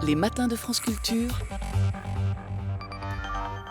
Les matins de France Culture,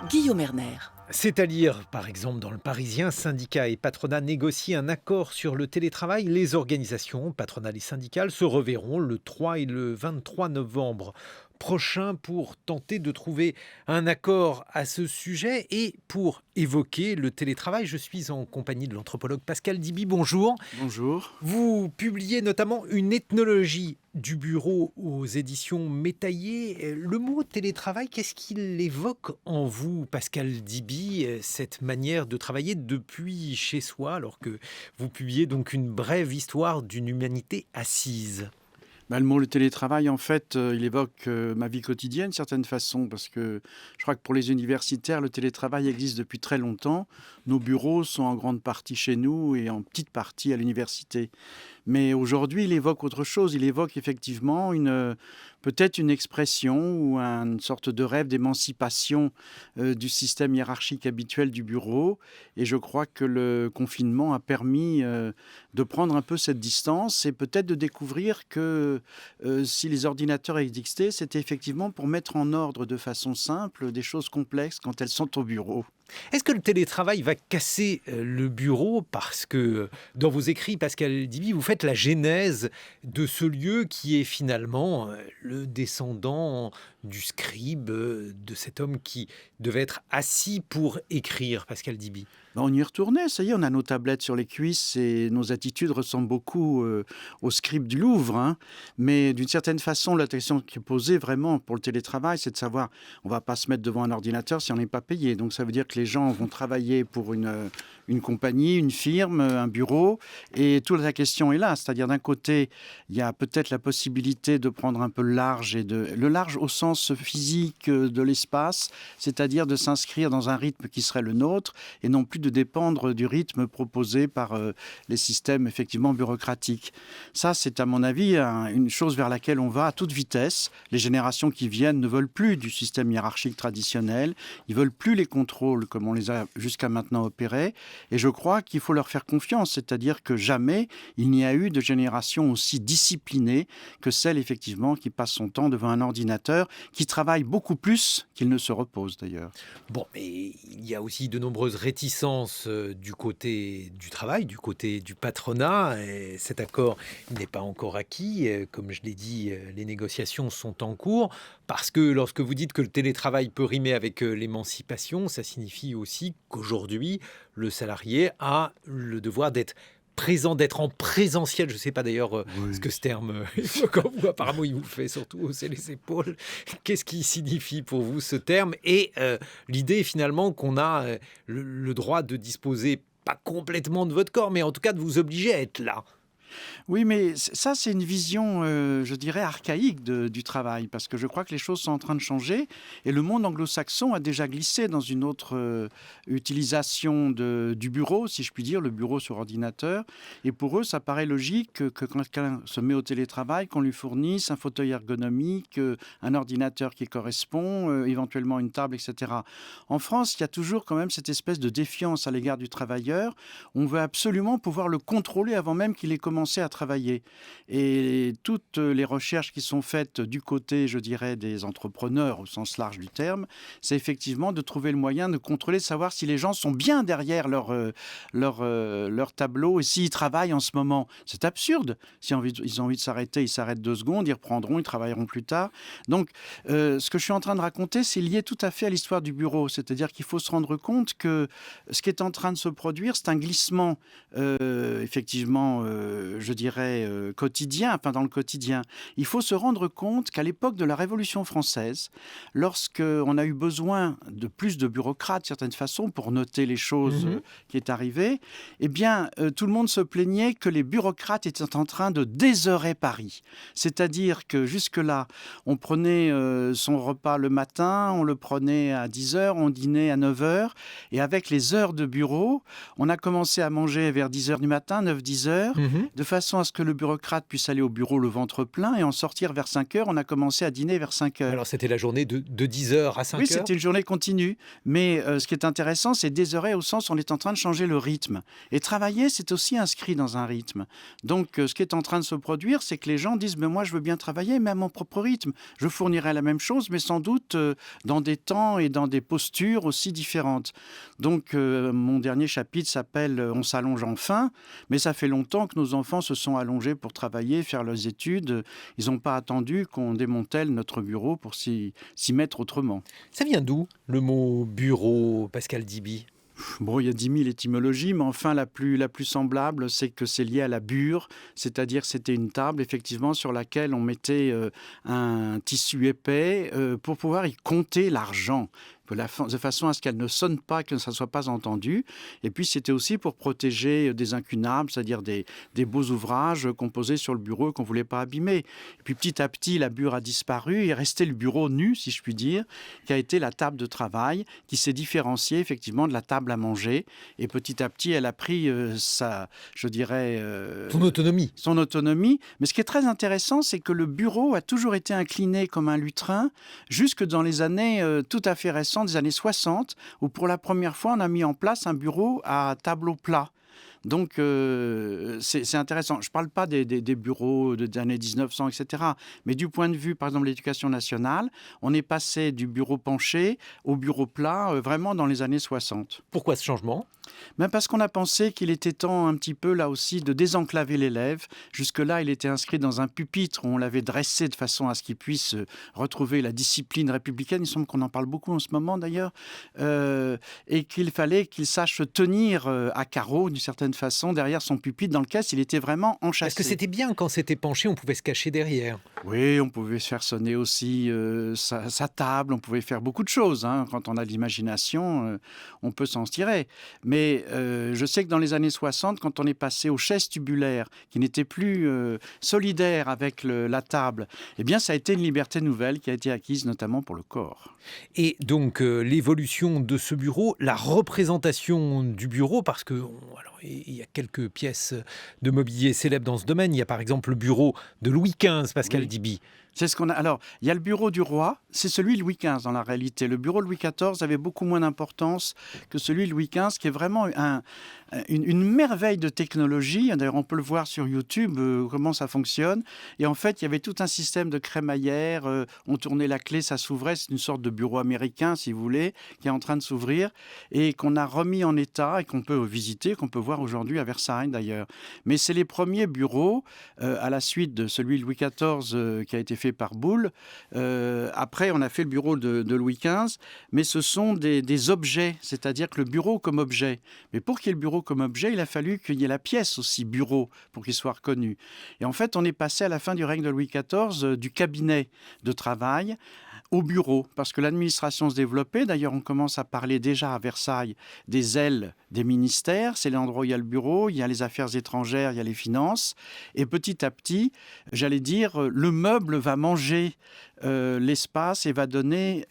Guillaume Erner. C'est à lire, par exemple, dans Le Parisien, syndicats et patronat négocient un accord sur le télétravail. Les organisations patronales et syndicales se reverront le 3 et le 23 novembre prochain pour tenter de trouver un accord à ce sujet. Et pour évoquer le télétravail, je suis en compagnie de l'anthropologue Pascal Diby. Bonjour. Bonjour. Vous publiez notamment une ethnologie du bureau aux éditions Métaillé. Le mot télétravail, qu'est-ce qu'il évoque en vous, Pascal Diby, cette manière de travailler depuis chez soi, alors que vous publiez donc une brève histoire d'une humanité assise ? Le mot le télétravail, en fait, il évoque ma vie quotidienne, d'une certaine façon, parce que je crois que pour les universitaires, le télétravail existe depuis très longtemps. Nos bureaux sont en grande partie chez nous et en petite partie à l'université. Mais aujourd'hui, il évoque autre chose. Il évoque effectivement peut-être une expression ou une sorte de rêve d'émancipation du système hiérarchique habituel du bureau. Et je crois que le confinement a permis de prendre un peu cette distance et peut-être de découvrir que si les ordinateurs existaient, c'était effectivement pour mettre en ordre de façon simple des choses complexes quand elles sont au bureau. Est-ce que le télétravail va casser le bureau ? Parce que dans vos écrits, Pascal Diby, vous faites la genèse de ce lieu qui est finalement le descendant du scribe, de cet homme qui devait être assis pour écrire, Pascal Diby. On y retournait, ça y est, on a nos tablettes sur les cuisses et nos attitudes ressemblent beaucoup au scribe du Louvre. Hein. Mais d'une certaine façon, la question qui est posée vraiment pour le télétravail, c'est de savoir, on ne va pas se mettre devant un ordinateur si on n'est pas payé. Donc ça veut dire que les gens vont travailler pour une compagnie, une firme, un bureau. Et toute la question est là. C'est-à-dire d'un côté, il y a peut-être la possibilité de prendre un peu le large, le large au sens physique de l'espace, c'est-à-dire de s'inscrire dans un rythme qui serait le nôtre et non plus de dépendre du rythme proposé par les systèmes effectivement bureaucratiques. Ça, c'est à mon avis une chose vers laquelle on va à toute vitesse. Les générations qui viennent ne veulent plus du système hiérarchique traditionnel. Ils veulent plus les contrôles comme on les a jusqu'à maintenant opérés. Et je crois qu'il faut leur faire confiance, c'est-à-dire que jamais il n'y a eu de génération aussi disciplinée que celle effectivement qui passe son temps devant un ordinateur, qui travaille beaucoup plus qu'il ne se repose d'ailleurs. Bon, mais il y a aussi de nombreuses réticences du côté du travail, du côté du patronat. Et cet accord n'est pas encore acquis. Comme je l'ai dit, les négociations sont en cours. Parce que lorsque vous dites que le télétravail peut rimer avec l'émancipation, ça signifie aussi qu'aujourd'hui, le salarié a le devoir d'être présent, d'être en présentiel. Je ne sais pas d'ailleurs ce que ce terme évoque en vous. Apparemment, il vous fait surtout hausser les épaules. Qu'est-ce qui signifie pour vous ce terme ? Et l'idée finalement qu'on a le droit de disposer, pas complètement de votre corps, mais en tout cas de vous obliger à être là. Oui, mais ça, c'est une vision, je dirais, archaïque du travail, parce que je crois que les choses sont en train de changer, et le monde anglo-saxon a déjà glissé dans une autre utilisation du bureau, si je puis dire, le bureau sur ordinateur, et pour eux, ça paraît logique que quand quelqu'un se met au télétravail, qu'on lui fournisse un fauteuil ergonomique, un ordinateur qui correspond, éventuellement une table, etc. En France, il y a toujours quand même cette espèce de défiance à l'égard du travailleur. On veut absolument pouvoir le contrôler avant même qu'il ait commencé à travailler. Et toutes les recherches qui sont faites du côté, je dirais, des entrepreneurs au sens large du terme, c'est effectivement de trouver le moyen de contrôler, de savoir si les gens sont bien derrière leur tableau et s'ils travaillent en ce moment. C'est absurde. Si ils ont envie de s'arrêter, ils s'arrêtent 2 secondes, ils reprendront, ils travailleront plus tard. Donc, ce que je suis en train de raconter, c'est lié tout à fait à l'histoire du bureau. C'est-à-dire qu'il faut se rendre compte que ce qui est en train de se produire, c'est un glissement, effectivement, je dirais, quotidien, enfin dans le quotidien. Il faut se rendre compte qu'à l'époque de la Révolution française, lorsqu'on a eu besoin de plus de bureaucrates, d'une certaine façon, pour noter les choses qui est arrivées, eh bien, tout le monde se plaignait que les bureaucrates étaient en train de désœuvrer Paris. C'est-à-dire que jusque-là, on prenait son repas le matin, on le prenait à 10h, on dînait à 9h, et avec les heures de bureau, on a commencé à manger vers 10h du matin, 9-10h, de façon à ce que le bureaucrate puisse aller au bureau le ventre plein et en sortir vers 5 heures. On a commencé à dîner vers 5 heures. Alors c'était la journée de 10 heures à 5 Oui, heures? c'était une journée continue. Mais ce qui est intéressant, c'est désormais au sens où on est en train de changer le rythme. Et travailler, c'est aussi inscrit dans un rythme. Donc ce qui est en train de se produire, c'est que les gens disent mais moi je veux bien travailler, mais à mon propre rythme. Je fournirai la même chose, mais sans doute dans des temps et dans des postures aussi différentes. Donc mon dernier chapitre s'appelle On s'allonge enfin, mais ça fait longtemps que nos enfants se sont allongés pour travailler, faire leurs études. Ils n'ont pas attendu qu'on démantèle notre bureau pour s'y mettre autrement. Ça vient d'où le mot bureau, Pascal Diby? Bon, il y a 10 000 étymologies, mais enfin la plus semblable, c'est que c'est lié à la bure, c'est-à-dire que c'était une table effectivement sur laquelle on mettait un tissu épais pour pouvoir y compter l'argent, de façon à ce qu'elle ne sonne pas, que ça ne soit pas entendu. Et puis c'était aussi pour protéger des incunables, c'est-à-dire des beaux ouvrages qu'on posait sur le bureau et qu'on ne voulait pas abîmer. Et puis petit à petit, la bure a disparu, il est resté le bureau nu, si je puis dire, qui a été la table de travail, qui s'est différenciée effectivement de la table à manger. Et petit à petit, elle a pris son autonomie. Mais ce qui est très intéressant, c'est que le bureau a toujours été incliné comme un lutrin, jusque dans les années tout à fait récentes, des années 60, où pour la première fois, on a mis en place un bureau à tableau plat. Donc, c'est intéressant. Je ne parle pas des bureaux des années 1900, etc. Mais du point de vue, par exemple, de l'éducation nationale, on est passé du bureau penché au bureau plat vraiment dans les années 60. Pourquoi ce changement? Parce qu'on a pensé qu'il était temps un petit peu, là aussi, de désenclaver l'élève. Jusque-là, il était inscrit dans un pupitre où on l'avait dressé de façon à ce qu'il puisse retrouver la discipline républicaine. Il semble qu'on en parle beaucoup en ce moment, d'ailleurs. Et qu'il fallait qu'il sache se tenir à carreau, d'une certaine façon, derrière son pupitre dans lequel il était vraiment enchâssé. Est-ce que c'était bien quand c'était penché, on pouvait se cacher derrière? Oui, on pouvait faire sonner aussi sa table, on pouvait faire beaucoup de choses. Quand on a de l'imagination, on peut s'en tirer. Mais je sais que dans les années 60, quand on est passé aux chaises tubulaires, qui n'étaient plus solidaires avec la table, eh bien, ça a été une liberté nouvelle qui a été acquise notamment pour le corps. Et donc, l'évolution de ce bureau, la représentation du bureau, parce que il y a quelques pièces de mobilier célèbres dans ce domaine. Il y a par exemple le bureau de Louis XV, Pascal Diby. C'est ce qu'on a. Alors, il y a le bureau du roi, c'est celui de Louis XV dans la réalité. Le bureau de Louis XIV avait beaucoup moins d'importance que celui de Louis XV, qui est vraiment une merveille de technologie. D'ailleurs, on peut le voir sur YouTube, comment ça fonctionne. Et en fait, il y avait tout un système de crémaillère. On tournait la clé, ça s'ouvrait. C'est une sorte de bureau américain, si vous voulez, qui est en train de s'ouvrir et qu'on a remis en état et qu'on peut visiter, qu'on peut voir aujourd'hui à Versailles, d'ailleurs. Mais c'est les premiers bureaux, à la suite de celui de Louis XIV qui a été fait par Boulle. Après, on a fait le bureau de Louis XV, mais ce sont des objets, c'est-à-dire que le bureau comme objet. Mais pour qu'il y ait le bureau comme objet, il a fallu qu'il y ait la pièce aussi bureau pour qu'il soit reconnu. Et en fait, on est passé à la fin du règne de Louis XIV du cabinet de travail au bureau, parce que l'administration se développait. D'ailleurs, on commence à parler déjà à Versailles des ailes des ministères. C'est l'endroit où il y a le bureau, il y a les affaires étrangères, il y a les finances. Et petit à petit, j'allais dire, le meuble va manger l'espace et va donner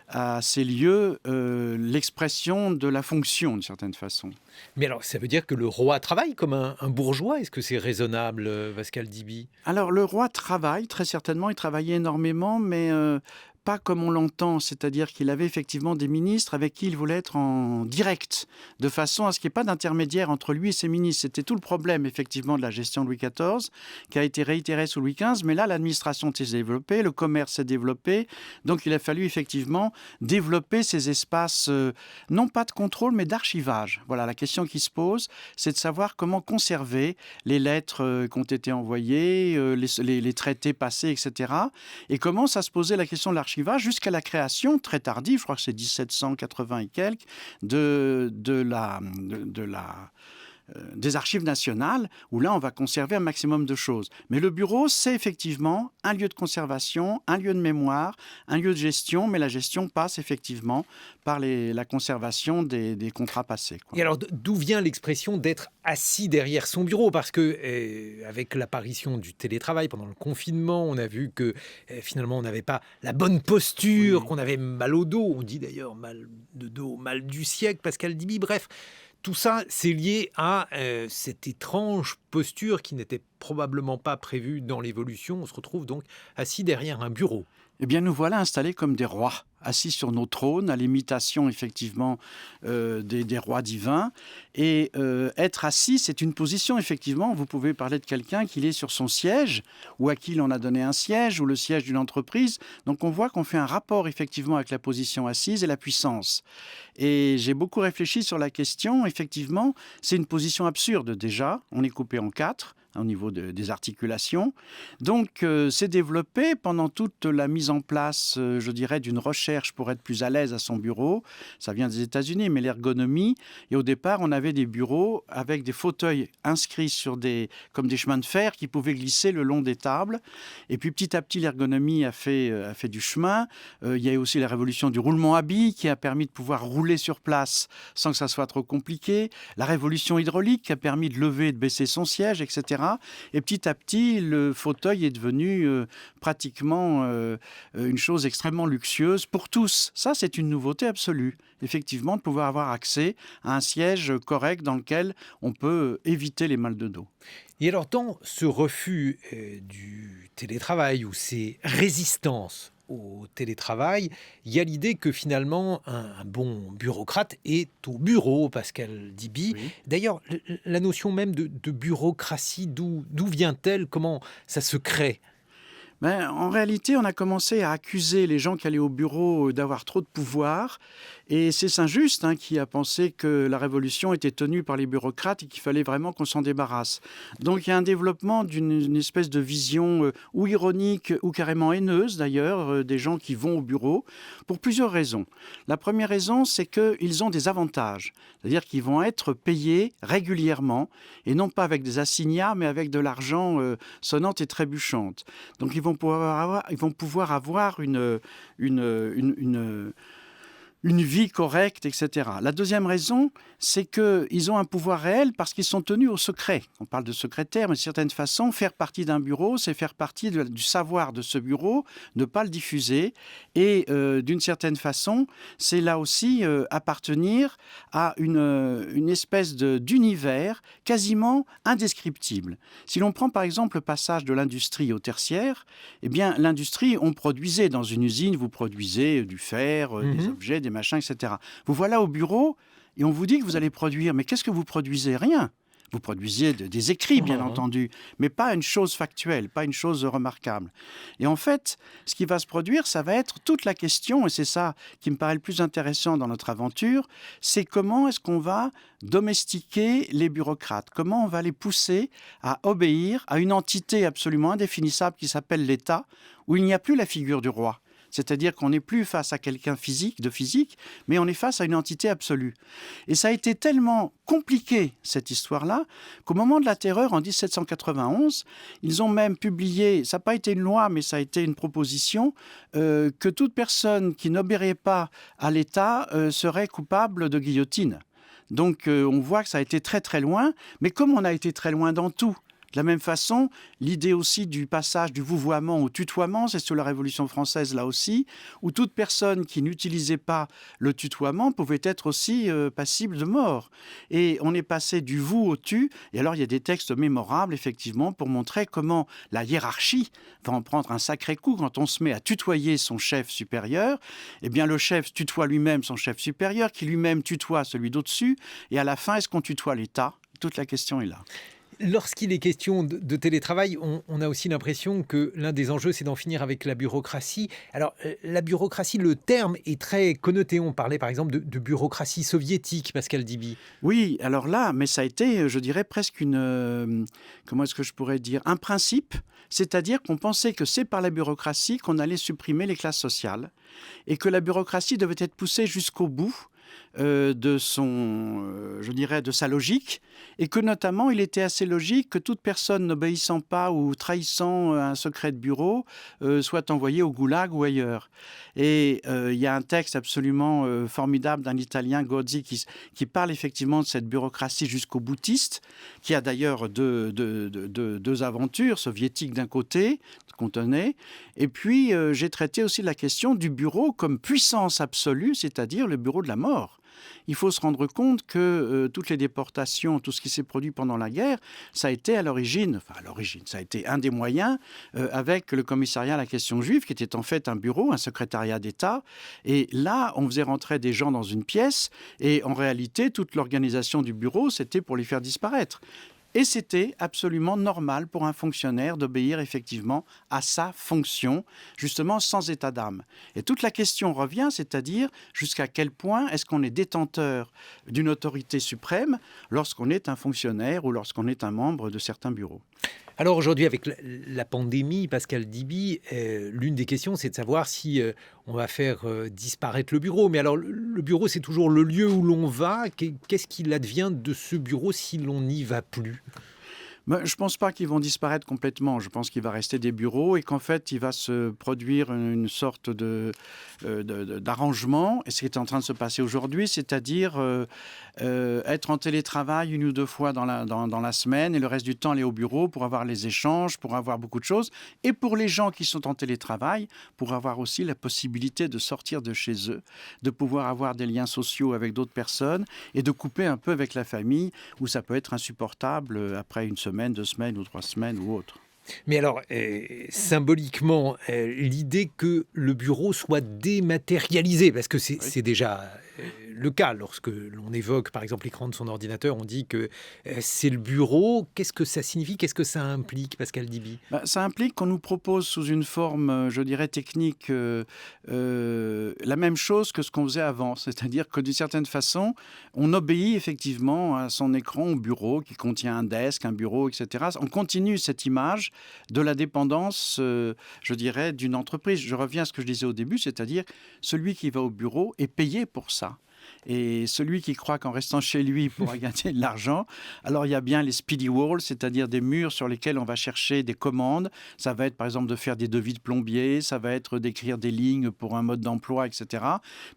à ces lieux l'expression de la fonction, d'une certaine façon. Mais alors, ça veut dire que le roi travaille comme un bourgeois? Est-ce que c'est raisonnable, Pascal Diby? Alors, le roi travaille, très certainement. Il travaillait énormément, mais pas comme on l'entend, c'est-à-dire qu'il avait effectivement des ministres avec qui il voulait être en direct, de façon à ce qu'il n'y ait pas d'intermédiaire entre lui et ses ministres. C'était tout le problème, effectivement, de la gestion de Louis XIV, qui a été réitéré sous Louis XV, mais là, l'administration s'est développée, le commerce s'est développé, donc il a fallu effectivement développer ces espaces, non pas de contrôle, mais d'archivage. Voilà, la question qui se pose, c'est de savoir comment conserver les lettres qui ont été envoyées, les traités passés, etc. Et comment ça se posait la question de l'archivage jusqu'à la création très tardive, je crois que c'est 1780 et quelques, des archives nationales, où là, on va conserver un maximum de choses. Mais le bureau, c'est effectivement un lieu de conservation, un lieu de mémoire, un lieu de gestion, mais la gestion passe effectivement par la conservation des contrats passés. Et alors, d'où vient l'expression d'être assis derrière son bureau? Parce que, avec l'apparition du télétravail pendant le confinement, on a vu que finalement, on n'avait pas la bonne posture, qu'on avait mal au dos. On dit d'ailleurs mal de dos, mal du siècle, Pascal Diby. Bref, tout ça, c'est lié à cette étrange posture qui n'était probablement pas prévue dans l'évolution. On se retrouve donc assis derrière un bureau. Eh bien, nous voilà installés comme des rois, assis sur nos trônes, à l'imitation effectivement des rois divins. Et être assis, c'est une position effectivement. Vous pouvez parler de quelqu'un qui est sur son siège, ou à qui l'on a donné un siège, ou le siège d'une entreprise. Donc on voit qu'on fait un rapport effectivement avec la position assise et la puissance. Et j'ai beaucoup réfléchi sur la question. Effectivement, c'est une position absurde déjà. On est coupé en quatre au niveau des articulations. Donc, c'est développé pendant toute la mise en place, je dirais, d'une recherche pour être plus à l'aise à son bureau. Ça vient des États-Unis, mais l'ergonomie. Et au départ, on avait des bureaux avec des fauteuils inscrits comme des chemins de fer qui pouvaient glisser le long des tables. Et puis, petit à petit, l'ergonomie a fait du chemin. Il y a eu aussi la révolution du roulement à billes qui a permis de pouvoir rouler sur place sans que ça soit trop compliqué. La révolution hydraulique qui a permis de lever et de baisser son siège, etc. Et petit à petit, le fauteuil est devenu pratiquement une chose extrêmement luxueuse pour tous. Ça, c'est une nouveauté absolue, effectivement, de pouvoir avoir accès à un siège correct dans lequel on peut éviter les mal de dos. Et alors, dans ce refus du télétravail ou ces résistances au télétravail, il y a l'idée que finalement un bon bureaucrate est au bureau, Pascal Diby. Oui. D'ailleurs, la notion même de bureaucratie, d'où vient-elle? Comment ça se crée? Ben, en réalité, on a commencé à accuser les gens qui allaient au bureau d'avoir trop de pouvoir. Et c'est Saint-Just qui a pensé que la révolution était tenue par les bureaucrates et qu'il fallait vraiment qu'on s'en débarrasse. Donc il y a un développement d'une espèce de vision ou ironique ou carrément haineuse d'ailleurs des gens qui vont au bureau pour plusieurs raisons. La première raison, c'est qu'ils ont des avantages. C'est-à-dire qu'ils vont être payés régulièrement et non pas avec des assignats mais avec de l'argent sonnante et trébuchante. Donc ils vont pouvoir avoir une vie correcte, etc. La deuxième raison, c'est qu'ils ont un pouvoir réel parce qu'ils sont tenus au secret. On parle de secrétaire, mais d'une certaine façon, faire partie d'un bureau, c'est faire partie du savoir de ce bureau, ne pas le diffuser. Et d'une certaine façon, c'est là aussi appartenir à une espèce d'univers quasiment indescriptible. Si l'on prend par exemple le passage de l'industrie au tertiaire, eh bien l'industrie, on produisait dans une usine, vous produisez du fer, des objets, des machins, etc. Vous voilà au bureau et on vous dit que vous allez produire. Mais qu'est-ce que vous produisez? Rien. Vous produisiez des écrits, bien entendu, mais pas une chose factuelle, pas une chose remarquable. Et en fait, ce qui va se produire, ça va être toute la question, et c'est ça qui me paraît le plus intéressant dans notre aventure, c'est comment est-ce qu'on va domestiquer les bureaucrates, comment on va les pousser à obéir à une entité absolument indéfinissable qui s'appelle l'État, où il n'y a plus la figure du roi. C'est-à-dire qu'on n'est plus face à quelqu'un de physique, mais on est face à une entité absolue. Et ça a été tellement compliqué, cette histoire-là, qu'au moment de la Terreur, en 1791, ils ont même publié, ça n'a pas été une loi, mais ça a été une proposition, que toute personne qui n'obéirait pas à l'État serait coupable de guillotine. Donc on voit que ça a été très très loin, mais comme on a été très loin dans tout, de la même façon, l'idée aussi du passage du vouvoiement au tutoiement, c'est sur la Révolution française là aussi, où toute personne qui n'utilisait pas le tutoiement pouvait être aussi passible de mort. Et on est passé du vous au tu, et alors il y a des textes mémorables effectivement pour montrer comment la hiérarchie va en prendre un sacré coup quand on se met à tutoyer son chef supérieur. Eh bien le chef tutoie lui-même son chef supérieur, qui lui-même tutoie celui d'au-dessus, et à la fin, est-ce qu'on tutoie l'État? Toute la question est là. Lorsqu'il est question de télétravail, on a aussi l'impression que l'un des enjeux, c'est d'en finir avec la bureaucratie. Alors, la bureaucratie, le terme est très connoté. On parlait par exemple de bureaucratie soviétique, Pascal Diby. Oui, alors là, mais ça a été, je dirais, presque comment est-ce que je pourrais dire, un principe. C'est-à-dire qu'on pensait que c'est par la bureaucratie qu'on allait supprimer les classes sociales et que la bureaucratie devait être poussée jusqu'au bout de sa logique, et que notamment il était assez logique que toute personne n'obéissant pas ou trahissant un secret de bureau soit envoyée au goulag ou ailleurs. Et il y a un texte absolument formidable d'un Italien, Gozzi, qui parle effectivement de cette bureaucratie jusqu'au boutiste, qui a d'ailleurs deux aventures soviétiques d'un côté, qu'on tenait, et puis j'ai traité aussi la question du bureau comme puissance absolue, c'est-à-dire le bureau de la mort. il faut se rendre compte que toutes les déportations, tout ce qui s'est produit pendant la guerre, ça a été ça a été un des moyens avec le commissariat à la question juive, qui était en fait un bureau, un secrétariat d'État. Et là, on faisait rentrer des gens dans une pièce et en réalité, toute l'organisation du bureau, c'était pour les faire disparaître. Et c'était absolument normal pour un fonctionnaire d'obéir effectivement à sa fonction, justement sans état d'âme. Et toute la question revient, c'est-à-dire jusqu'à quel point est-ce qu'on est détenteur d'une autorité suprême lorsqu'on est un fonctionnaire ou lorsqu'on est un membre de certains bureaux. Alors aujourd'hui, avec la pandémie, Pascal Diby, l'une des questions, c'est de savoir si on va faire disparaître le bureau. Mais alors, le bureau, c'est toujours le lieu où l'on va. Qu'est-ce qu'il advient de ce bureau si l'on n'y va plus ? Je ne pense pas qu'ils vont disparaître complètement. Je pense qu'il va rester des bureaux et qu'en fait, il va se produire une sorte d'arrangement. Et ce qui est en train de se passer aujourd'hui, c'est-à-dire être en télétravail 1 ou 2 fois dans la semaine et le reste du temps aller au bureau pour avoir les échanges, pour avoir beaucoup de choses. Et pour les gens qui sont en télétravail, pour avoir aussi la possibilité de sortir de chez eux, de pouvoir avoir des liens sociaux avec d'autres personnes et de couper un peu avec la famille où ça peut être insupportable après une semaine, 2 semaines ou 3 semaines ou autre. Mais alors, symboliquement, l'idée que le bureau soit dématérialisé, parce que c'est déjà le cas. Lorsque l'on évoque, par exemple, l'écran de son ordinateur, on dit que c'est le bureau. Qu'est-ce que ça signifie ? Qu'est-ce que ça implique, Pascal Diby ? Ça implique qu'on nous propose sous une forme, je dirais, technique, la même chose que ce qu'on faisait avant. C'est-à-dire que d'une certaine façon, on obéit effectivement à son écran au bureau qui contient un desk, un bureau, etc. On continue cette image de la dépendance, je dirais, d'une entreprise. Je reviens à ce que je disais au début, c'est-à-dire celui qui va au bureau est payé pour ça. Et celui qui croit qu'en restant chez lui, il pourra gagner de l'argent, alors il y a bien les speedy walls, c'est-à-dire des murs sur lesquels on va chercher des commandes. Ça va être par exemple de faire des devis de plombier, ça va être d'écrire des lignes pour un mode d'emploi, etc.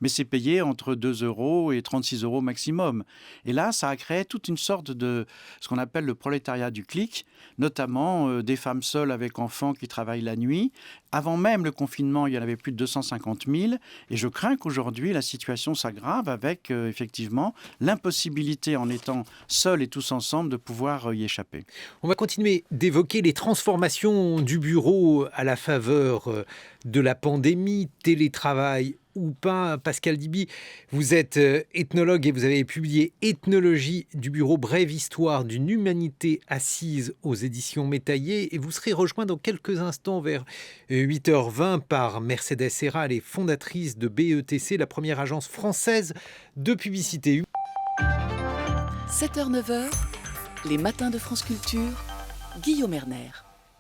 Mais c'est payé entre 2 € et 36 € maximum. Et là, ça a créé toute une sorte de ce qu'on appelle le prolétariat du clic, notamment des femmes seules avec enfants qui travaillent la nuit. Avant même le confinement, il y en avait plus de 250 000. Et je crains qu'aujourd'hui, la situation s'aggrave avec effectivement l'impossibilité, en étant seuls et tous ensemble, de pouvoir y échapper. On va continuer d'évoquer les transformations du bureau à la faveur de la pandémie, télétravail ou pas. Pascal Diby, vous êtes ethnologue et vous avez publié Ethnologie du bureau, brève histoire d'une humanité assise aux éditions Métaillé. Et vous serez rejoint dans quelques instants vers 8h20 par Mercedes Serra, elle est fondatrice de BETC, la première agence française de publicité. 7h-9h, les matins de France Culture, Guillaume Erner.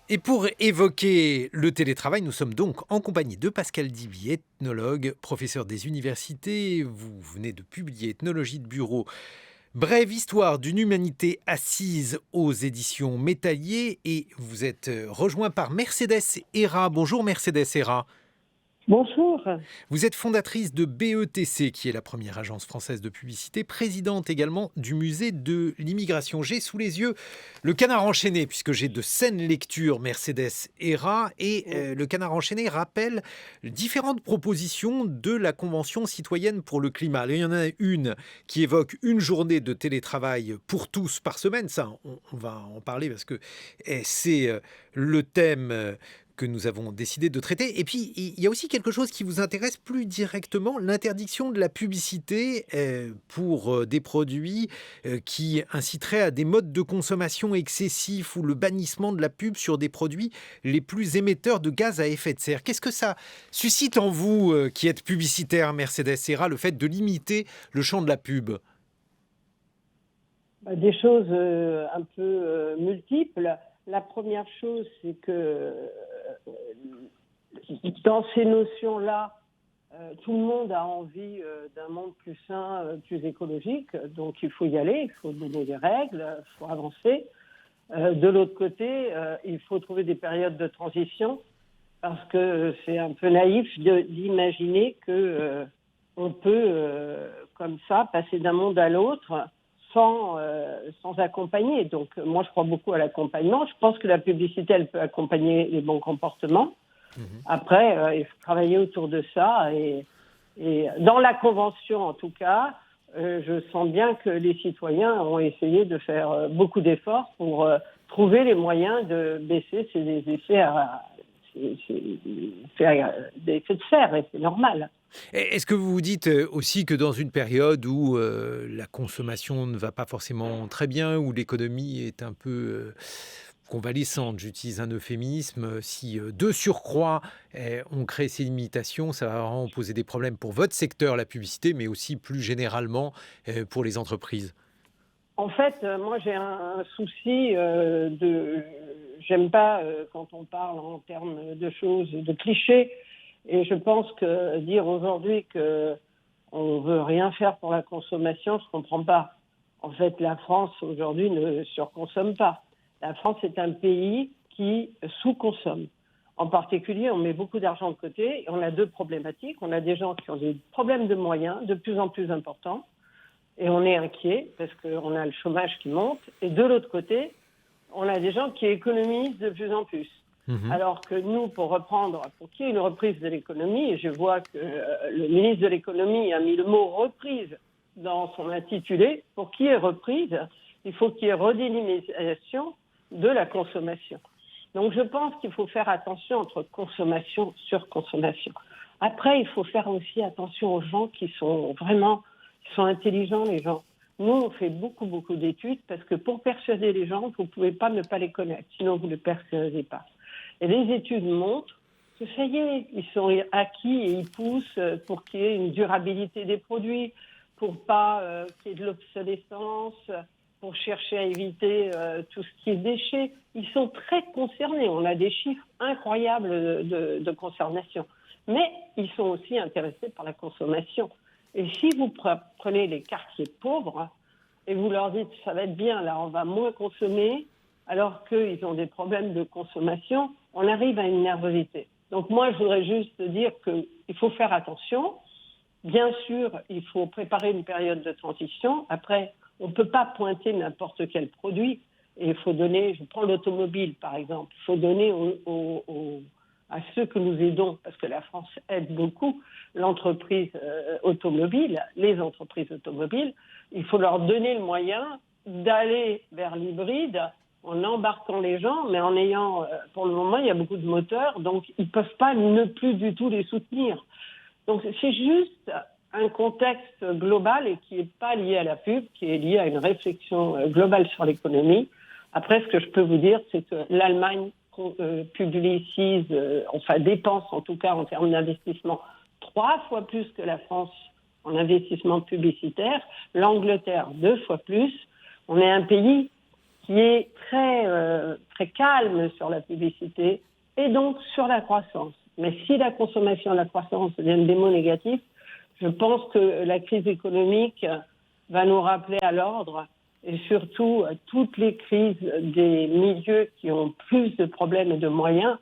Et pour évoquer le télétravail, nous sommes donc en compagnie de Pascal Diby, ethnologue, professeur des universités. Vous venez de publier Ethnologie de bureau, brève histoire d'une humanité assise aux éditions Métaillé. Et vous êtes rejoint par Mercedes Serra. Bonjour Mercedes Serra. Bonjour. Vous êtes fondatrice de BETC, qui est la première agence française de publicité, présidente également du musée de l'immigration. J'ai sous les yeux le Canard enchaîné, puisque j'ai de saines lectures Mercedes Serra, et le Canard enchaîné rappelle différentes propositions de la Convention citoyenne pour le climat. Il y en a une qui évoque une journée de télétravail pour tous par semaine. Ça, on va en parler parce que c'est le thème que nous avons décidé de traiter. Et puis, il y a aussi quelque chose qui vous intéresse plus directement, l'interdiction de la publicité pour des produits qui inciteraient à des modes de consommation excessifs ou le bannissement de la pub sur des produits les plus émetteurs de gaz à effet de serre. Qu'est-ce que ça suscite en vous, qui êtes publicitaire, Mercedes Serra, le fait de limiter le champ de la pub ? Des choses un peu multiples. La première chose, c'est que dans ces notions-là, tout le monde a envie d'un monde plus sain, plus écologique. Donc, il faut y aller, il faut donner des règles, il faut avancer. De l'autre côté, il faut trouver des périodes de transition parce que c'est un peu naïf d'imaginer qu'on peut, comme ça, passer d'un monde à l'autre sans accompagner. Donc, moi, je crois beaucoup à l'accompagnement. Je pense que la publicité, elle peut accompagner les bons comportements. Après, il faut travailler autour de ça. Et dans la Convention, en tout cas, je sens bien que les citoyens ont essayé de faire beaucoup d'efforts pour trouver les moyens de baisser ces effets de serre, et c'est normal. Est-ce que vous vous dites aussi que dans une période où la consommation ne va pas forcément très bien, où l'économie est un peu convalescente, j'utilise un euphémisme, si de surcroît on crée ces limitations, ça va vraiment poser des problèmes pour votre secteur, la publicité, mais aussi plus généralement pour les entreprises? En fait, moi j'ai un souci j'aime pas quand on parle en termes de choses, de clichés, et je pense que dire aujourd'hui qu'on veut rien faire pour la consommation, je comprends pas. En fait, la France aujourd'hui ne surconsomme pas. La France est un pays qui sous-consomme. En particulier, on met beaucoup d'argent de côté et on a deux problématiques. On a des gens qui ont des problèmes de moyens de plus en plus importants et on est inquiet parce qu'on a le chômage qui monte. Et de l'autre côté, on a des gens qui économisent de plus en plus. Alors que nous, pour qu'il y ait une reprise de l'économie, et je vois que le ministre de l'économie a mis le mot reprise dans son intitulé, pour qu'il y ait reprise, il faut qu'il y ait redynamisation de la consommation. Donc je pense qu'il faut faire attention entre consommation et surconsommation. Après, il faut faire aussi attention aux gens qui sont intelligents, les gens. Nous, on fait beaucoup d'études parce que pour persuader les gens, vous ne pouvez pas ne pas les connaître, sinon vous ne les persuadez pas. Et les études montrent que ça y est, ils sont acquis et ils poussent pour qu'il y ait une durabilité des produits, pour pas qu'il y ait de l'obsolescence, pour chercher à éviter tout ce qui est déchets. Ils sont très concernés. On a des chiffres incroyables de consommation. Mais ils sont aussi intéressés par la consommation. Et si vous prenez les quartiers pauvres et vous leur dites ça va être bien, là on va moins consommer, alors qu'ils ont des problèmes de consommation, on arrive à une nervosité. Donc moi, je voudrais juste dire qu'il faut faire attention. Bien sûr, il faut préparer une période de transition. Après, on ne peut pas pointer n'importe quel produit. Et il faut donner, je prends l'automobile par exemple, il faut donner à ceux que nous aidons, parce que la France aide beaucoup l'entreprise automobile, les entreprises automobiles, il faut leur donner le moyen d'aller vers l'hybride en embarquant les gens, mais en ayant, pour le moment, il y a beaucoup de moteurs, donc ils ne peuvent pas ne plus du tout les soutenir. Donc c'est juste un contexte global et qui n'est pas lié à la pub, qui est lié à une réflexion globale sur l'économie. Après, ce que je peux vous dire, c'est que l'Allemagne publicise, dépense en tout cas en termes d'investissement 3 fois plus que la France en investissement publicitaire, l'Angleterre 2 fois plus. On est un pays qui est très calme sur la publicité et donc sur la croissance. Mais si la consommation et la croissance deviennent des mots négatifs, je pense que la crise économique va nous rappeler à l'ordre, et surtout toutes les crises des milieux qui ont plus de problèmes et de moyens,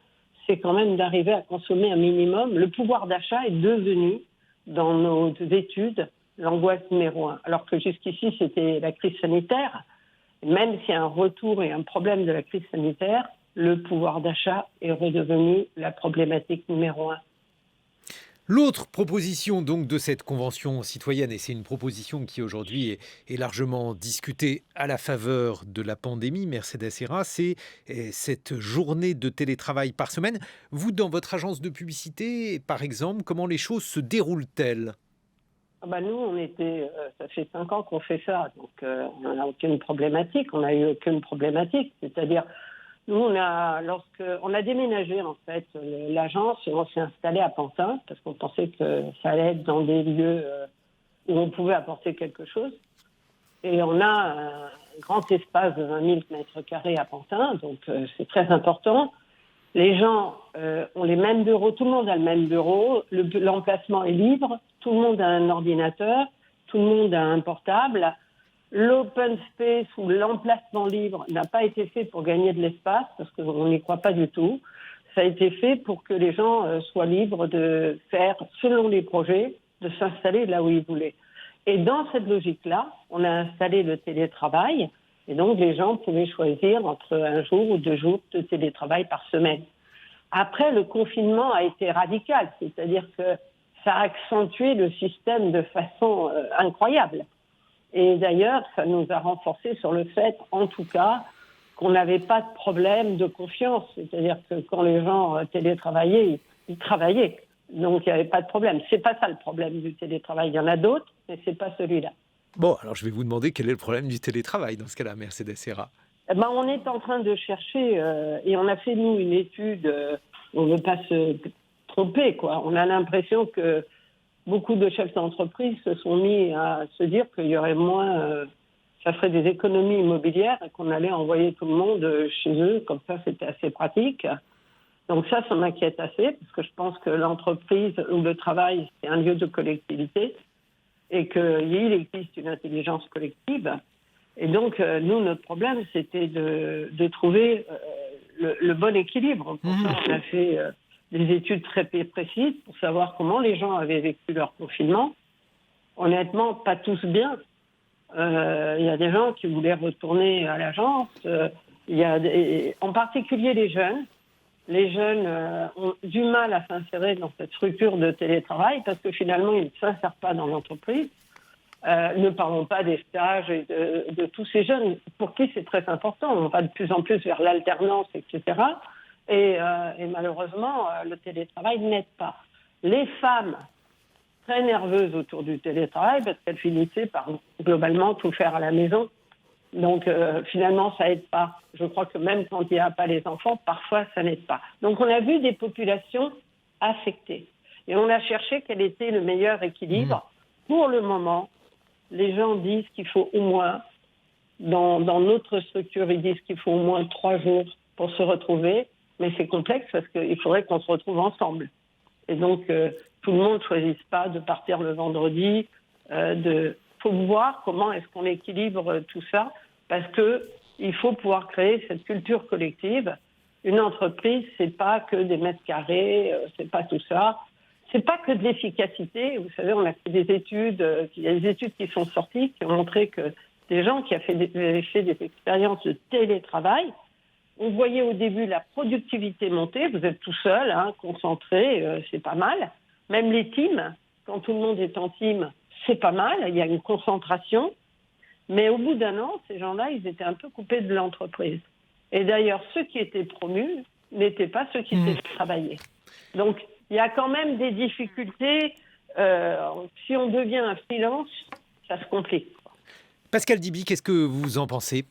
c'est quand même d'arriver à consommer un minimum. Le pouvoir d'achat est devenu, dans nos études, l'angoisse numéro 1. Alors que jusqu'ici, c'était la crise sanitaire. Même s'il y a un retour et un problème de la crise sanitaire, le pouvoir d'achat est redevenu la problématique numéro 1. L'autre proposition donc de cette convention citoyenne, et c'est une proposition qui aujourd'hui est largement discutée à la faveur de la pandémie, Mercedes Herra, c'est cette journée de télétravail par semaine. Vous, dans votre agence de publicité, par exemple, comment les choses se déroulent-elles ? Nous, ça fait 5 ans qu'on fait ça, donc on n'a aucune problématique, on n'a eu aucune problématique, c'est-à-dire nous, on a déménagé en fait l'agence et on s'est installé à Pantin parce qu'on pensait que ça allait être dans des lieux où on pouvait apporter quelque chose. Et on a un grand espace de 20 000 mètres carrés à Pantin, donc c'est très important. Les gens ont les mêmes bureaux, tout le monde a le même bureau, l'emplacement est libre, tout le monde a un ordinateur, tout le monde a un portable. L'open space ou l'emplacement libre n'a pas été fait pour gagner de l'espace, parce qu'on n'y croit pas du tout. Ça a été fait pour que les gens soient libres de faire, selon les projets, de s'installer là où ils voulaient. Et dans cette logique-là, on a installé le télétravail, et donc les gens pouvaient choisir entre 1 jour ou 2 jours de télétravail par semaine. Après, le confinement a été radical, c'est-à-dire que ça a accentué le système de façon incroyable. Et d'ailleurs, ça nous a renforcé sur le fait, en tout cas, qu'on n'avait pas de problème de confiance. C'est-à-dire que quand les gens télétravaillaient, ils travaillaient. Donc, il n'y avait pas de problème. C'est pas ça le problème du télétravail. Il y en a d'autres, mais c'est pas celui-là. Bon, alors je vais vous demander quel est le problème du télétravail dans ce cas-là, Mercedes Serra. Eh ben, on est en train de chercher, et on a fait, nous, une étude, on ne veut pas se tromper, quoi. On a l'impression que beaucoup de chefs d'entreprise se sont mis à se dire qu'il y aurait moins, ça ferait des économies immobilières et qu'on allait envoyer tout le monde chez eux, comme ça c'était assez pratique. Donc ça m'inquiète assez, parce que je pense que l'entreprise ou le travail, c'est un lieu de collectivité et qu'il existe une intelligence collective. Et donc, nous, notre problème, c'était de trouver le bon équilibre. Pour ça, on a fait des études très précises pour savoir comment les gens avaient vécu leur confinement. Honnêtement, pas tous bien. Il y a des gens qui voulaient retourner à l'agence. Il y a en particulier les jeunes. Les jeunes ont du mal à s'insérer dans cette structure de télétravail parce que finalement, ils ne s'insèrent pas dans l'entreprise. Ne parlons pas des stages et de tous ces jeunes pour qui c'est très important. On va de plus en plus vers l'alternance, etc. Et malheureusement, le télétravail n'aide pas. Les femmes, très nerveuses autour du télétravail, parce qu'elles finissaient par globalement tout faire à la maison. Donc finalement, ça n'aide pas. Je crois que même quand il n'y a pas les enfants, parfois ça n'aide pas. Donc on a vu des populations affectées. Et on a cherché quel était le meilleur équilibre. Pour le moment, les gens disent qu'il faut au moins, dans notre structure, ils disent qu'il faut au moins 3 jours pour se retrouver. Mais c'est complexe parce qu'il faudrait qu'on se retrouve ensemble. Et donc, tout le monde ne choisisse pas de partir le vendredi. Faut voir comment est-ce qu'on équilibre tout ça, parce qu'il faut pouvoir créer cette culture collective. Une entreprise, c'est pas que des mètres carrés, c'est pas tout ça. C'est pas que de l'efficacité. Vous savez, on a fait des études, il y a des études qui sont sorties qui ont montré que des gens qui avaient fait des expériences de télétravail, on voyait au début la productivité monter. Vous êtes tout seul, concentré, c'est pas mal. Même les teams, quand tout le monde est en team, c'est pas mal. Il y a une concentration. Mais au bout d'un an, ces gens-là, ils étaient un peu coupés de l'entreprise. Et d'ailleurs, ceux qui étaient promus n'étaient pas ceux qui étaient travaillés. Donc, il y a quand même des difficultés. Si on devient un freelance, ça se complique. Pascal Diby, qu'est-ce que vous en pensez ?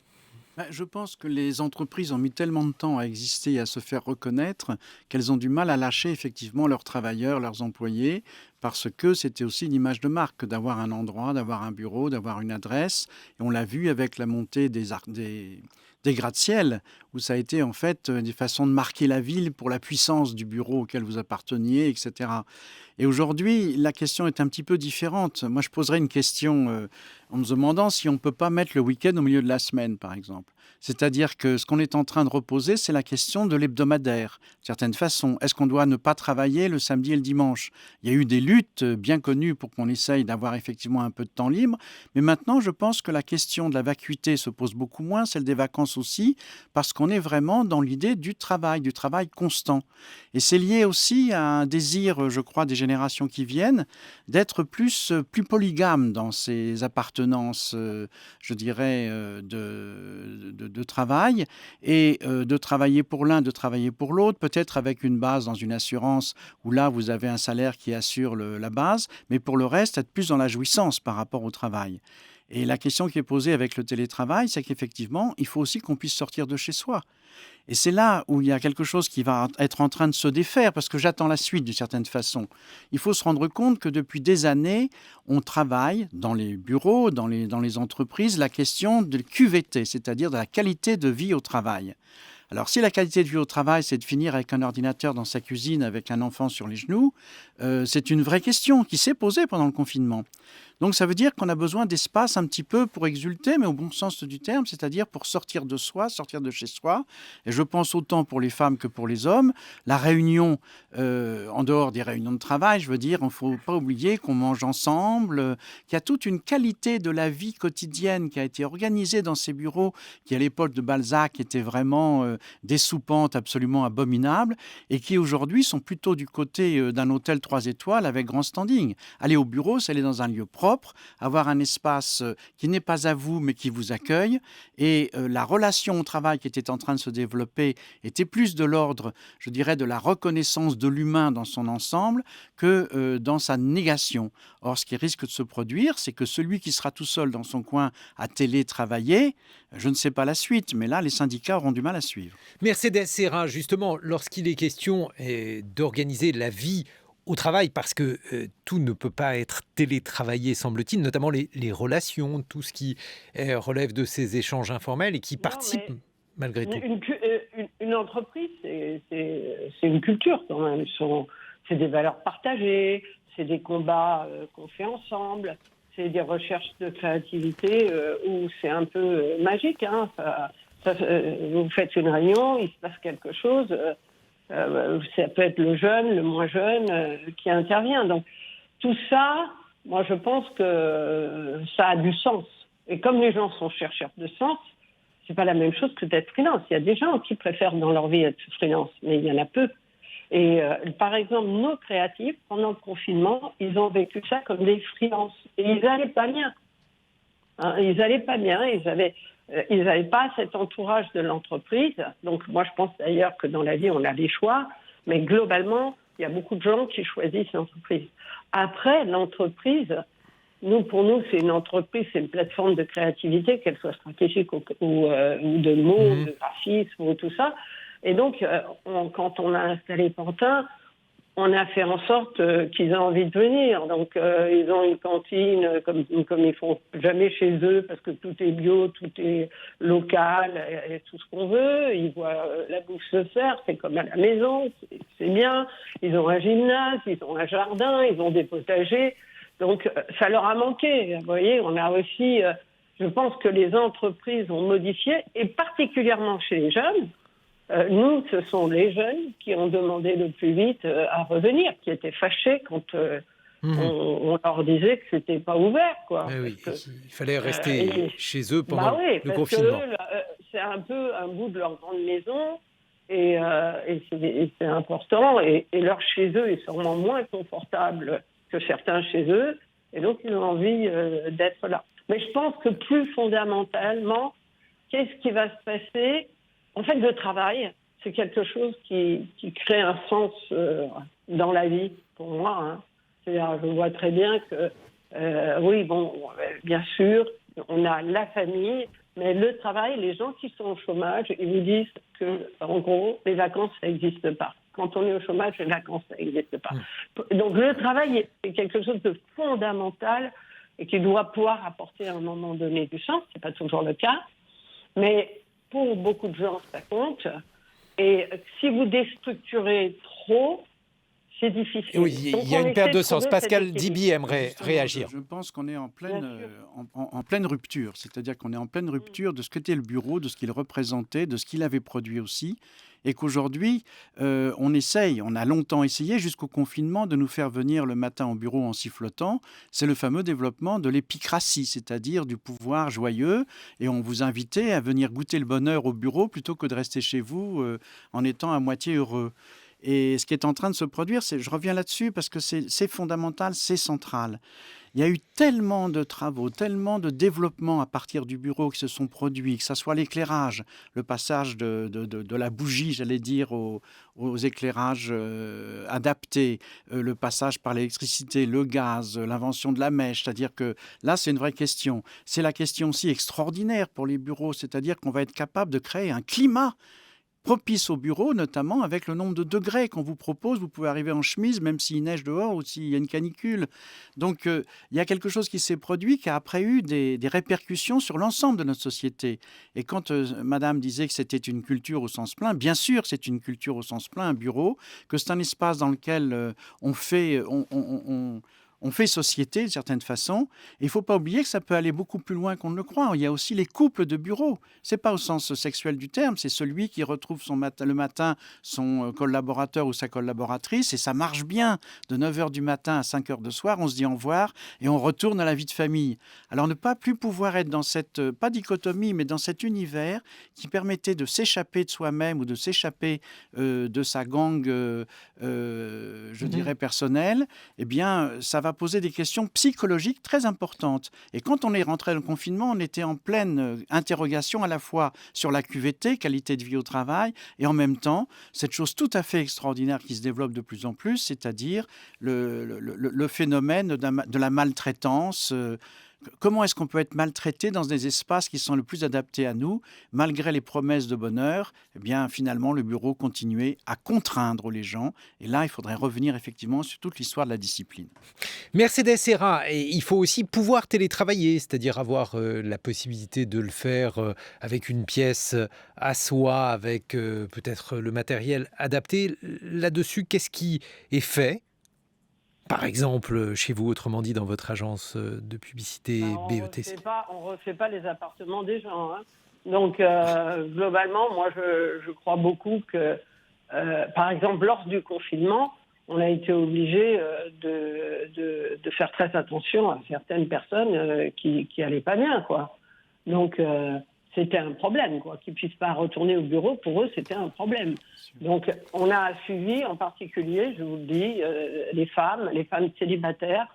Je pense que les entreprises ont mis tellement de temps à exister et à se faire reconnaître qu'elles ont du mal à lâcher effectivement leurs travailleurs, leurs employés, parce que c'était aussi une image de marque d'avoir un endroit, d'avoir un bureau, d'avoir une adresse. Et on l'a vu avec la montée des gratte-ciel, où ça a été en fait des façons de marquer la ville pour la puissance du bureau auquel vous apparteniez, etc. Et aujourd'hui, la question est un petit peu différente. Moi, je poserais une question en me demandant si on ne peut pas mettre le week-end au milieu de la semaine, par exemple. C'est-à-dire que ce qu'on est en train de reposer, c'est la question de l'hebdomadaire. De certaine façon, est-ce qu'on doit ne pas travailler le samedi et le dimanche ? Il y a eu des luttes bien connues pour qu'on essaye d'avoir effectivement un peu de temps libre. Mais maintenant, je pense que la question de la vacuité se pose beaucoup moins, celle des vacances aussi, parce qu'on est vraiment dans l'idée du travail constant. Et c'est lié aussi à un désir, je crois, des générations qui viennent, d'être plus polygame dans ses appartenances, je dirais, de travail, et de travailler pour l'un, de travailler pour l'autre, peut-être avec une base dans une assurance où là, vous avez un salaire qui assure la base, mais pour le reste, être plus dans la jouissance par rapport au travail. Et la question qui est posée avec le télétravail, c'est qu'effectivement, il faut aussi qu'on puisse sortir de chez soi. Et c'est là où il y a quelque chose qui va être en train de se défaire, parce que j'attends la suite d'une certaine façon. Il faut se rendre compte que depuis des années, on travaille dans les bureaux, dans les entreprises, la question de QVT, c'est-à-dire de la qualité de vie au travail. Alors, si la qualité de vie au travail, c'est de finir avec un ordinateur dans sa cuisine avec un enfant sur les genoux, c'est une vraie question qui s'est posée pendant le confinement. Donc, ça veut dire qu'on a besoin d'espace un petit peu pour exulter, mais au bon sens du terme, c'est-à-dire pour sortir de soi, sortir de chez soi. Et je pense autant pour les femmes que pour les hommes. La réunion, en dehors des réunions de travail, je veux dire, il ne faut pas oublier qu'on mange ensemble, qu'il y a toute une qualité de la vie quotidienne qui a été organisée dans ces bureaux, qui à l'époque de Balzac étaient vraiment des soupentes absolument abominables, et qui aujourd'hui sont plutôt du côté d'un hôtel 3 étoiles avec grand standing. Aller au bureau, c'est aller dans un lieu propre, propre, avoir un espace qui n'est pas à vous mais qui vous accueille. Et la relation au travail qui était en train de se développer était plus de l'ordre, je dirais, de la reconnaissance de l'humain dans son ensemble que dans sa négation. Or, ce qui risque de se produire, c'est que celui qui sera tout seul dans son coin à télétravailler, je ne sais pas la suite, mais là, les syndicats auront du mal à suivre. Mercedes Serra, justement, lorsqu'il est question d'organiser la vie au travail, parce que tout ne peut pas être télétravaillé, semble-t-il, notamment les relations, tout ce qui relève de ces échanges informels et qui participent malgré tout. Une entreprise, c'est une culture quand même. C'est des valeurs partagées, c'est des combats qu'on fait ensemble, c'est des recherches de créativité où c'est un peu magique. Hein. Vous faites une réunion, il se passe quelque chose, ça peut être le jeune, le moins jeune qui intervient. Donc tout ça, moi je pense que ça a du sens. Et comme les gens sont chercheurs de sens, c'est pas la même chose que d'être freelance. Il y a des gens qui préfèrent dans leur vie être freelance, mais il y en a peu. Et par exemple, nos créatifs, pendant le confinement, ils ont vécu ça comme des freelances. Et ils n'allaient pas bien. Hein, ils n'allaient pas bien. Ils n'avaient pas cet entourage de l'entreprise. Donc moi, je pense d'ailleurs que dans la vie, on a des choix. Mais globalement, il y a beaucoup de gens qui choisissent l'entreprise. Après, l'entreprise, pour nous, c'est une entreprise, c'est une plateforme de créativité, qu'elle soit stratégique ou de mots, de graphisme ou tout ça. Et donc, quand on a installé Pantin, on a fait en sorte qu'ils aient envie de venir. Donc, ils ont une cantine comme ils font jamais chez eux, parce que tout est bio, tout est local, et tout ce qu'on veut. Ils voient la bouffe se faire, c'est comme à la maison, c'est bien. Ils ont un gymnase, ils ont un jardin, ils ont des potagers. Donc, ça leur a manqué. Vous voyez, on a aussi... je pense que les entreprises ont modifié, et particulièrement chez les jeunes. Nous, ce sont les jeunes qui ont demandé le plus vite à revenir, qui étaient fâchés quand on leur disait que c'était pas ouvert, quoi. Oui, il fallait rester chez eux pendant le confinement. Que c'est un peu un bout de leur grande maison et c'est important. Et leur chez eux est sûrement moins confortable que certains chez eux. Et donc, ils ont envie d'être là. Mais je pense que plus fondamentalement, qu'est-ce qui va se passer ? En fait, le travail, c'est quelque chose qui crée un sens dans la vie, pour moi. Hein. C'est-à-dire, je vois très bien que, bien sûr, on a la famille, mais le travail, les gens qui sont au chômage, ils vous disent que, en gros, les vacances, ça n'existe pas. Quand on est au chômage, les vacances, ça n'existe pas. Donc, le travail, c'est quelque chose de fondamental et qui doit pouvoir apporter à un moment donné du sens. C'est pas toujours le cas, mais pour beaucoup de gens, ça compte. Et si vous déstructurez trop, c'est difficile. Oui, il y a une perte de sens. Pascal Diby aimerait réagir. Je pense qu'on est en pleine rupture. C'est-à-dire qu'on est en pleine rupture de ce qu'était le bureau, de ce qu'il représentait, de ce qu'il avait produit aussi. Et qu'aujourd'hui, on a longtemps essayé jusqu'au confinement de nous faire venir le matin au bureau en sifflotant. C'est le fameux développement de l'épicratie, c'est-à-dire du pouvoir joyeux. Et on vous invitait à venir goûter le bonheur au bureau plutôt que de rester chez vous en étant à moitié heureux. Et ce qui est en train de se produire, je reviens là-dessus parce que c'est fondamental, c'est central. Il y a eu tellement de travaux, tellement de développements à partir du bureau qui se sont produits, que ce soit l'éclairage, le passage de la bougie, j'allais dire, aux éclairages adaptés, le passage par l'électricité, le gaz, l'invention de la mèche, c'est-à-dire que là, c'est une vraie question. C'est la question aussi extraordinaire pour les bureaux, c'est-à-dire qu'on va être capable de créer un climat propice au bureau, notamment avec le nombre de degrés qu'on vous propose. Vous pouvez arriver en chemise, même s'il neige dehors ou s'il y a une canicule. Donc, il y a quelque chose qui s'est produit qui a après eu des répercussions sur l'ensemble de notre société. Et quand Madame disait que c'était une culture au sens plein, bien sûr, c'est une culture au sens plein, un bureau, que c'est un espace dans lequel on fait société d'une certaine façon. Et il ne faut pas oublier que ça peut aller beaucoup plus loin qu'on ne le croit. Il y a aussi les couples de bureau. Ce n'est pas au sens sexuel du terme, c'est celui qui retrouve le matin son collaborateur ou sa collaboratrice et ça marche bien. De 9h du matin à 5h du soir, on se dit au revoir et on retourne à la vie de famille. Alors ne pas plus pouvoir être dans cette, pas dichotomie, mais dans cet univers qui permettait de s'échapper de soi-même ou de s'échapper de sa gang, je dirais, personnelle, eh bien, ça va a posé des questions psychologiques très importantes. Et quand on est rentré dans le confinement, on était en pleine interrogation à la fois sur la QVT, qualité de vie au travail, et en même temps, cette chose tout à fait extraordinaire qui se développe de plus en plus, c'est-à-dire le phénomène de la maltraitance. Comment est-ce qu'on peut être maltraité dans des espaces qui sont le plus adaptés à nous, malgré les promesses de bonheur? Eh bien, finalement, le bureau continuait à contraindre les gens. Et là, il faudrait revenir effectivement sur toute l'histoire de la discipline. Mercedes Serra, et il faut aussi pouvoir télétravailler, c'est-à-dire avoir la possibilité de le faire avec une pièce à soi, avec peut-être le matériel adapté. Là-dessus, qu'est-ce qui est fait? Par exemple, chez vous, autrement dit, dans votre agence de publicité BETC. On refait pas les appartements des gens, hein. Donc, globalement, moi, je crois beaucoup que, par exemple, lors du confinement, on a été obligé de faire très attention à certaines personnes qui allaient pas bien, quoi. Donc, c'était un problème, quoi. Qu'ils puissent pas retourner au bureau, pour eux, c'était un problème. Donc, on a suivi, en particulier, je vous le dis, les femmes célibataires,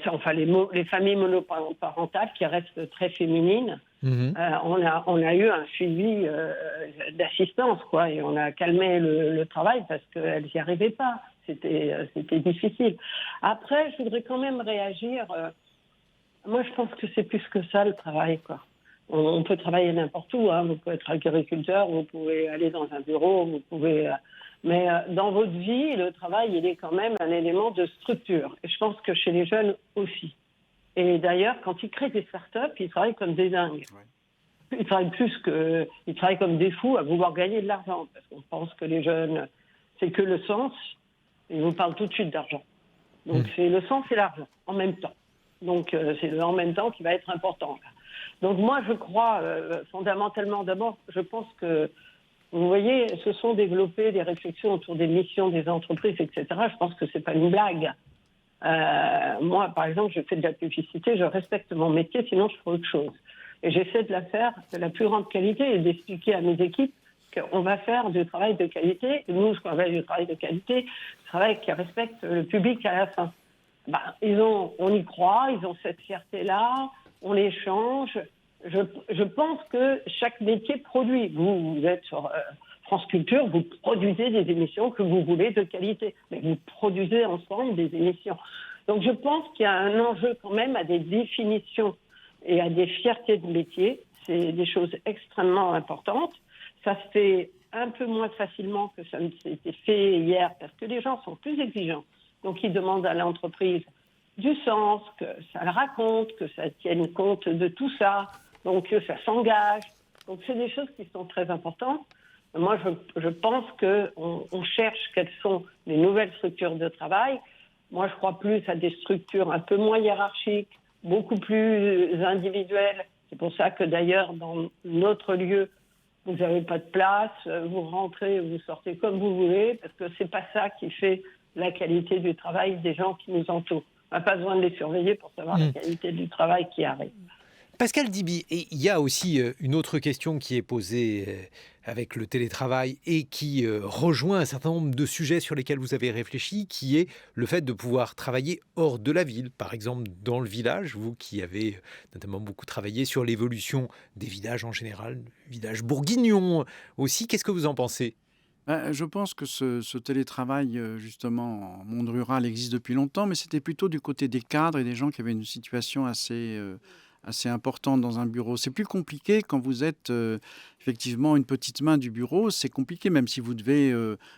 enfin les familles monoparentales qui restent très féminines. Mhm. On a eu un suivi d'assistance, quoi, et on a calmé le travail parce qu'elles n'y arrivaient pas. C'était difficile. Après, je voudrais quand même réagir. Moi, je pense que c'est plus que ça, le travail, quoi. On peut travailler n'importe où, hein. Vous pouvez être agriculteur, vous pouvez aller dans un bureau, vous pouvez... mais dans votre vie, le travail, il est quand même un élément de structure. Et je pense que chez les jeunes aussi. Et d'ailleurs, quand ils créent des startups, ils travaillent comme des dingues. Ouais. Ils travaillent comme des fous à vouloir gagner de l'argent. Parce qu'on pense que les jeunes, c'est que le sens. Ils vous parlent tout de suite d'argent. Donc c'est le sens et l'argent, en même temps. Donc c'est le en même temps qui va être important, là. Donc moi, je crois fondamentalement, d'abord, je pense que, vous voyez, se sont développées des réflexions autour des missions des entreprises, etc. Je pense que c'est pas une blague. Moi, par exemple, je fais de la publicité, je respecte mon métier, sinon je ferai autre chose. Et j'essaie de la faire de la plus grande qualité et d'expliquer à mes équipes qu'on va faire du travail de qualité. Et nous, ce qu'on fait du travail de qualité, travail qui respecte le public à la fin. On y croit, ils ont cette fierté-là, on les change. Je pense que chaque métier produit. Vous êtes sur France Culture, vous produisez des émissions que vous voulez de qualité, mais vous produisez ensemble des émissions. Donc je pense qu'il y a un enjeu quand même à des définitions et à des fiertés de métier. C'est des choses extrêmement importantes. Ça se fait un peu moins facilement que ça ne s'était fait hier, parce que les gens sont plus exigeants. Donc ils demandent à l'entreprise du sens, que ça le raconte, que ça tienne compte de tout ça, donc que ça s'engage. Donc c'est des choses qui sont très importantes. Moi, je pense qu'on cherche quelles sont les nouvelles structures de travail. Moi, je crois plus à des structures un peu moins hiérarchiques, beaucoup plus individuelles. C'est pour ça que d'ailleurs, dans notre lieu, vous n'avez pas de place, vous rentrez, vous sortez comme vous voulez, parce que c'est pas ça qui fait la qualité du travail des gens qui nous entourent. On n'a pas besoin de les surveiller pour savoir la qualité du travail qui arrive. Pascal Diby, et il y a aussi une autre question qui est posée avec le télétravail et qui rejoint un certain nombre de sujets sur lesquels vous avez réfléchi, qui est le fait de pouvoir travailler hors de la ville, par exemple dans le village, vous qui avez notamment beaucoup travaillé sur l'évolution des villages en général, villages bourguignons aussi, qu'est-ce que vous en pensez ? Je pense que ce télétravail, justement, en monde rural existe depuis longtemps, mais c'était plutôt du côté des cadres et des gens qui avaient une situation assez importante dans un bureau. C'est plus compliqué quand vous êtes effectivement une petite main du bureau. C'est compliqué, même si vous devez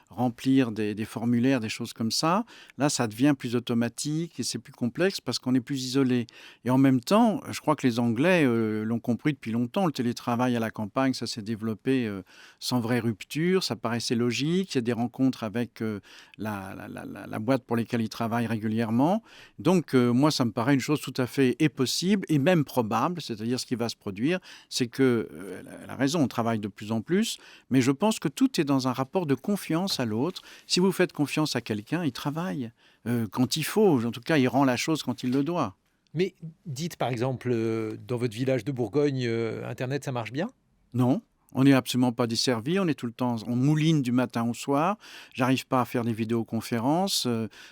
remplir des formulaires, des choses comme ça. Là, ça devient plus automatique et c'est plus complexe parce qu'on est plus isolé. Et en même temps, je crois que les Anglais l'ont compris depuis longtemps. Le télétravail à la campagne, ça s'est développé sans vraie rupture. Ça paraissait logique. Il y a des rencontres avec la boîte pour laquelle ils travaillent régulièrement. Donc, moi, ça me paraît une chose tout à fait possible et même probable. C'est-à-dire, ce qui va se produire, c'est que, elle a raison, on travaille de plus en plus, mais je pense que tout est dans un rapport de confiance à l'autre. Si vous faites confiance à quelqu'un, il travaille quand il faut. En tout cas, il rend la chose quand il le doit. Mais dites par exemple, dans votre village de Bourgogne, Internet, ça marche bien ? Non. On n'est absolument pas desservi, on est tout le temps, on mouline du matin au soir. J'arrive pas à faire des vidéoconférences.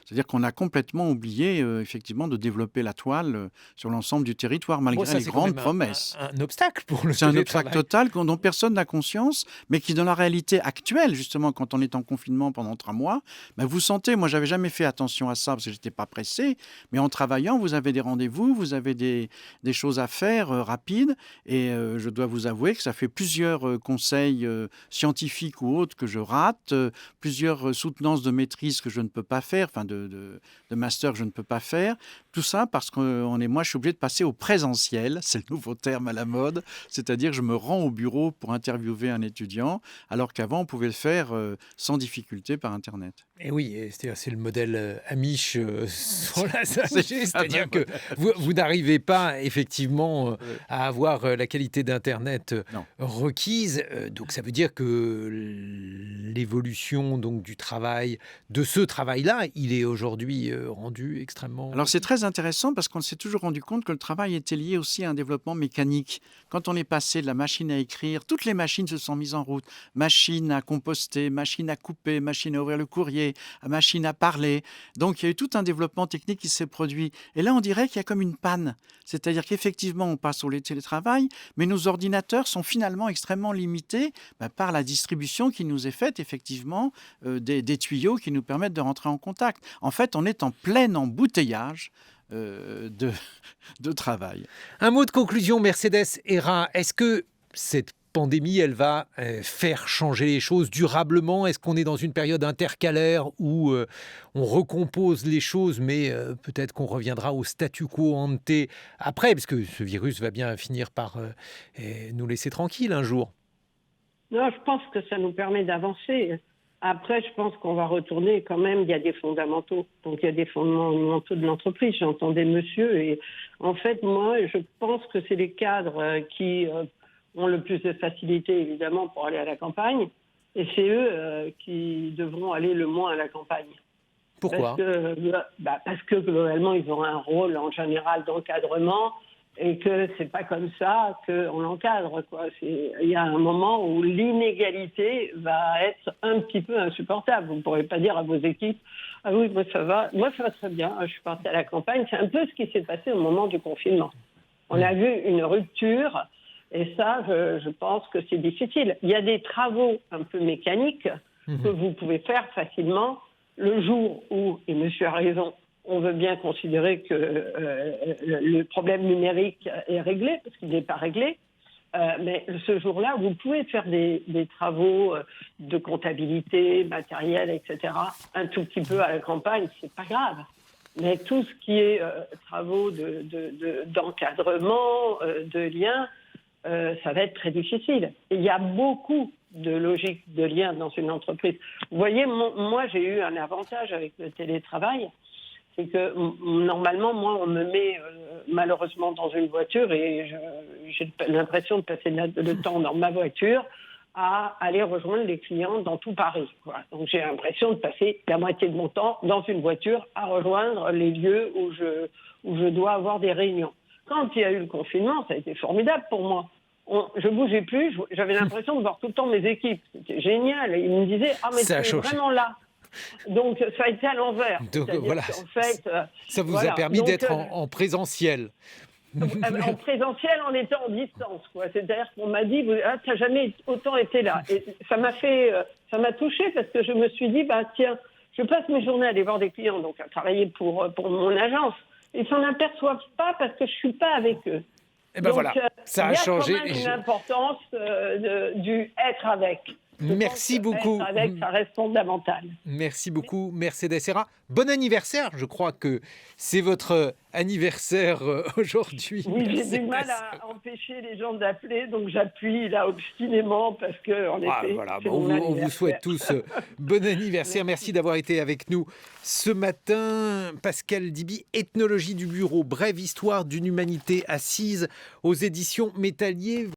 C'est-à-dire qu'on a complètement oublié, effectivement, de développer la toile sur l'ensemble du territoire, Bon, malgré ça, les c'est quand grandes même promesses. un obstacle pour le C'est un obstacle télétravail. total dont personne n'a conscience, mais qui, dans la réalité actuelle, justement, quand on est en confinement pendant 3 mois, ben, vous sentez, moi, j'avais jamais fait attention à ça parce que j'étais pas pressé, mais en travaillant, vous avez des rendez-vous, vous avez des choses à faire rapides, et je dois vous avouer que ça fait plusieurs conseils scientifiques ou autres que je rate, plusieurs soutenances de maîtrise que je ne peux pas faire, enfin de master que je ne peux pas faire. Tout ça parce que moi, je suis obligé de passer au présentiel, c'est le nouveau terme à la mode, c'est-à-dire que je me rends au bureau pour interviewer un étudiant, alors qu'avant, on pouvait le faire sans difficulté par Internet. Et oui, c'est le modèle Amish sur la 5G, C'est c'est-à-dire ça, que vous n'arrivez pas effectivement Ouais. à avoir la qualité d'Internet Non. requise. Donc ça veut dire que l'évolution donc du travail, de ce travail-là, il est aujourd'hui rendu extrêmement... Alors c'est très intéressant parce qu'on s'est toujours rendu compte que le travail était lié aussi à un développement mécanique. Quand on est passé de la machine à écrire, toutes les machines se sont mises en route. Machine à composter, machine à couper, machine à ouvrir le courrier, machine à parler. Donc il y a eu tout un développement technique qui s'est produit. Et là on dirait qu'il y a comme une panne. C'est-à-dire qu'effectivement on passe au télétravail, mais nos ordinateurs sont finalement extrêmement limités par la distribution qui nous est faite effectivement des tuyaux qui nous permettent de rentrer en contact. En fait on est en plein embouteillage de travail. Un mot de conclusion, Mercedes Héra, est-ce que cette pandémie, elle va faire changer les choses durablement? Est-ce qu'on est dans une période intercalaire où on recompose les choses, mais peut-être qu'on reviendra au statu quo ante après, parce que ce virus va bien finir par nous laisser tranquilles un jour? Non, je pense que ça nous permet d'avancer. Après, je pense qu'on va retourner quand même, il y a des fondamentaux. Donc, il y a des fondamentaux de l'entreprise. J'entendais monsieur et en fait, moi, je pense que c'est les cadres qui ont le plus de facilité, évidemment, pour aller à la campagne. Et c'est eux qui devront aller le moins à la campagne. Pourquoi? Parce que globalement, ils ont un rôle en général d'encadrement et que c'est pas comme ça qu'on l'encadre, quoi. Il y a un moment où l'inégalité va être un petit peu insupportable. Vous ne pourrez pas dire à vos équipes « Ah oui, moi ça va très bien, je suis partie à la campagne ». C'est un peu ce qui s'est passé au moment du confinement. On a vu une rupture et ça, je pense que c'est difficile. Il y a des travaux un peu mécaniques que vous pouvez faire facilement le jour où, et monsieur a raison, on veut bien considérer que le problème numérique est réglé, parce qu'il n'est pas réglé. Mais ce jour-là, vous pouvez faire des travaux de comptabilité, matériel, etc. Un tout petit peu à la campagne, c'est pas grave. Mais tout ce qui est travaux d'encadrement, de liens, ça va être très difficile. Et il y a beaucoup de logique de liens dans une entreprise. Vous voyez, moi, j'ai eu un avantage avec le télétravail. C'est que normalement, moi, on me met malheureusement dans une voiture et j'ai l'impression de passer le temps dans ma voiture à aller rejoindre les clients dans tout Paris, quoi. Donc j'ai l'impression de passer la moitié de mon temps dans une voiture à rejoindre les lieux où je dois avoir des réunions. Quand il y a eu le confinement, ça a été formidable pour moi. Je bougeais plus, j'avais l'impression de voir tout le temps mes équipes. C'était génial. Ils me disaient « Ah, mais tu es vraiment là ». Donc, ça a été à l'envers. Donc, voilà, en fait, ça vous a permis d'être en présentiel. En présentiel, en étant en distance, quoi. C'est-à-dire qu'on m'a dit, tu n'as jamais autant été là. Et ça m'a touchée parce que je me suis dit, tiens, je passe mes journées à aller voir des clients, donc à travailler pour mon agence. Ils s'en aperçoivent pas parce que je suis pas avec eux. Et ben donc, voilà, ça a changé. Il y a quand même une importance du être avec. Merci beaucoup. Être avec, ça reste fondamental. Merci beaucoup, Mercedes Héra. Bon anniversaire, je crois que c'est votre anniversaire aujourd'hui. Oui, j'ai du mal à empêcher les gens d'appeler, donc j'appuie là obstinément parce que, en effet, voilà, on vous souhaite tous bon anniversaire. Merci d'avoir été avec nous ce matin. Pascal Diby, Ethnologie du bureau, brève histoire d'une humanité assise aux éditions Métallier.